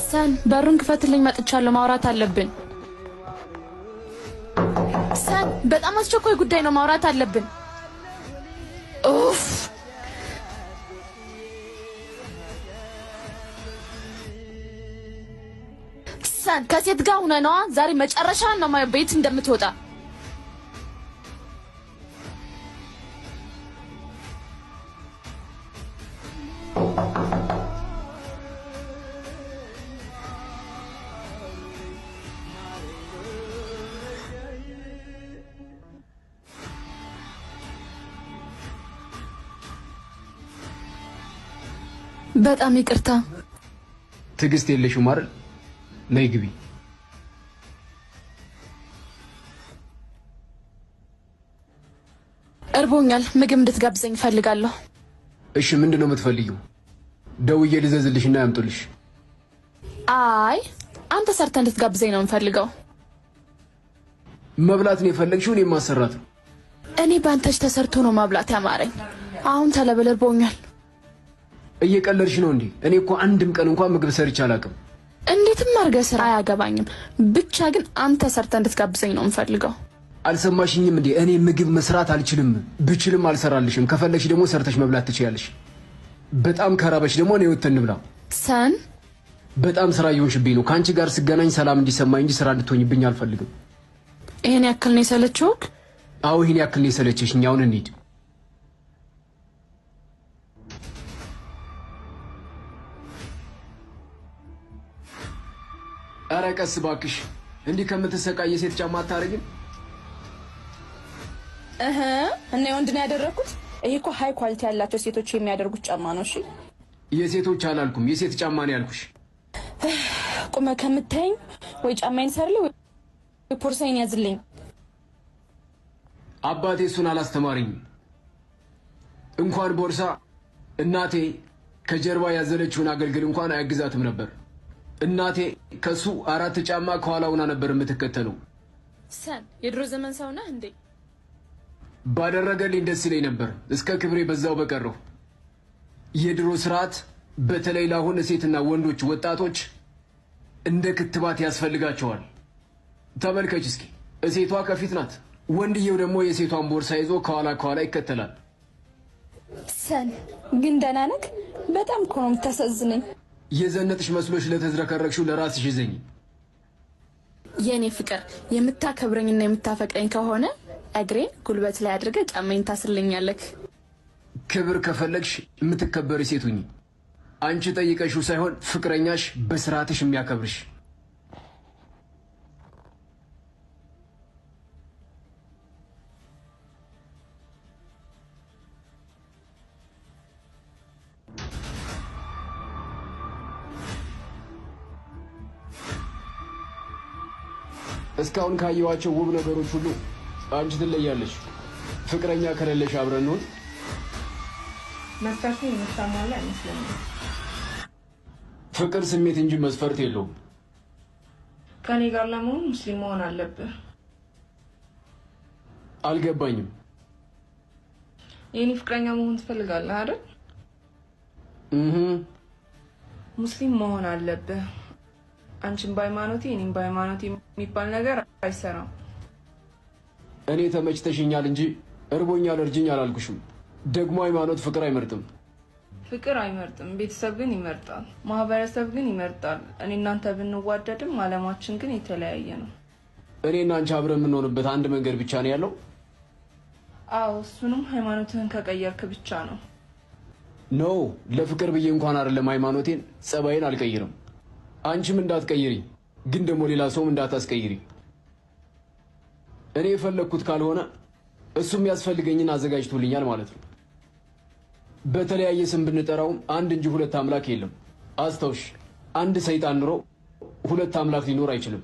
ሰን በሩን ክፈትልኝ፣ መጥቻለሁ። ማውራት አለብን። ሰን በጣም አስቸኳይ ጉዳይ ነው፣ ማውራት አለብን። ኡፍ ሰን ከሴት ጋር ሆነ ነው ዛሬ መጨረሻ ነው ቤት እንደምትወጣ። በጣም ይቅርታ። ትዕግስት የለሽም አይደል? ነይ ግቢ። እርቦኛል፣ ምግብ እንድትጋብዘኝ እፈልጋለሁ። እሺ ምንድን ነው የምትፈልጊው? ደውዬ ልዘዝልሽና ያምጡልሽ። አይ አንተ ሰርተህ እንድትጋብዘኝ ነው የምፈልገው። መብላት ነው የፈለግሽው? እኔ ማሰራት ነው። እኔ ባንተሽ ተሰርቶ ነው ማብላት ያማረኝ። አሁን ተለበል፣ እርቦኛል። እየቀለድሽ ነው እንዴ? እኔ እኮ አንድም ቀን እንኳን ምግብ ሰርቼ አላውቅም። እንዴትም አድርገህ ስራ አያገባኝም። ብቻ ግን አንተ ሰርተህ እንድትጋብዘኝ ነው የምፈልገው። አልሰማሽኝም እንዴ? እኔ ምግብ መስራት አልችልም። ብችልም አልሰራልሽም። ከፈለግሽ ደግሞ ሰርተሽ መብላት ትችያለሽ። በጣም ከራበሽ ደግሞ እኔ ወተን እንብላ። ሰን በጣም ስራ እየሆንሽብኝ ነው። ከአንቺ ጋር ስገናኝ ሰላም እንዲሰማኝ እንጂ ስራ እንድትሆኝብኝ አልፈልግም። ይሄን ያክል ነው የሰለችውክ? አዎ ይሄን ያክል ነው የሰለችሽኝ። አሁን እንሂድ። ኧረ ቀስ እባክሽ። እንዲህ ከምትሰቃይ የሴት ጫማ አታረግም? እና የወንድ ነው ያደረኩት። ይሄ እኮ ሃይ ኳሊቲ ያላቸው ሴቶች የሚያደርጉት ጫማ ነው። እሺ የሴቶች አላልኩም፣ የሴት ጫማ ነው ያልኩሽ። ቁመ ከምታይኝ ወይ ጫማዬን ሰርልኝ ወይ ፖርሳዬን ያዝልኝ። አባቴ እሱን አላስተማረኝም። እንኳን ቦርሳ እናቴ ከጀርባ ያዘለችውን አገልግል እንኳን አያግዛትም ነበር። እናቴ ከሱ 4 ጫማ ከኋላውና ነበር የምትከተለው። ሰን የድሮ ዘመን ሰው ነህ እንዴ? ባደረገልኝ ደስ ይለኝ ነበር፣ እስከ ክብሬ በዛው በቀረው። የድሮ ስርዓት በተለይ ለአሁን ሴትና ወንዶች ወጣቶች እንደ ክትባት ያስፈልጋቸዋል። ተመልከች እስኪ፣ ሴቷ ከፊት ናት፣ ወንድየው ደግሞ የሴቷን ቦርሳ ይዞ ከኋላ ይከተላል። ሰን ግን ደህና ነህ? በጣም እኮ ነው የምታሳዝነኝ። የዘነጥሽ መስሎሽ ለተዝረከረክሽው ለራስሽ ይዘኝ። የኔ ፍቅር የምታከብረኝና የምታፈቅረኝ ከሆነ እግሬን ጉልበት ላይ አድርገህ ጫማዬን ታስልኛለህ። ክብር ከፈለግሽ የምትከበሪ ሴት ሁኚ። አንቺ ጠይቀሽው ሳይሆን ፍቅረኛሽ በስርዓትሽ የሚያከብርሽ። እስካሁን ካየኋቸው ውብ ነገሮች ሁሉ አንቺ ትለያለሽ። ፍቅረኛ ከሌለሽ አብረን ነው። መስፈርቱ የሚሻማል አይመስለኝም። ፍቅር ስሜት እንጂ መስፈርት የለውም። ከኔ ጋር ለመሆን ሙስሊም መሆን አለብህ። አልገባኝም። የኔ ፍቅረኛ መሆን ትፈልጋለህ አይደል? ሙስሊም መሆን አለብህ። አንቺም በሃይማኖቴ እኔም በሃይማኖቴ የሚባል ነገር አይሰራም። እኔ ተመችተሽኛል እንጂ እርቦኛል እርጅኝ አላልኩሽም። ደግሞ ሃይማኖት ፍቅር አይመርጥም። ፍቅር አይመርጥም፣ ቤተሰብ ግን ይመርጣል፣ ማህበረሰብ ግን ይመርጣል። እኔ እናንተ ብንዋደድም አለማችን ግን የተለያየ ነው። እኔና አንቺ አብረን የምንሆንበት አንድ መንገድ ብቻ ነው ያለው። አዎ እሱንም ሃይማኖትህን ከቀየርክ ብቻ ነው። ኖ ለፍቅር ብዬ እንኳን አይደለም ሃይማኖቴን ጸባይን አልቀይርም። አንቺም እንዳትቀይሪ፣ ግን ደግሞ ሌላ ሰውም እንዳታስቀይሪ። እኔ የፈለግኩት ካልሆነ እሱም ያስፈልገኝን አዘጋጅቶልኛል ማለት ነው። በተለያየ ስም ብንጠራውም አንድ እንጂ ሁለት አምላክ የለም። አስታውሽ፣ አንድ ሰይጣን ኑሮ ሁለት አምላክ ሊኖር አይችልም።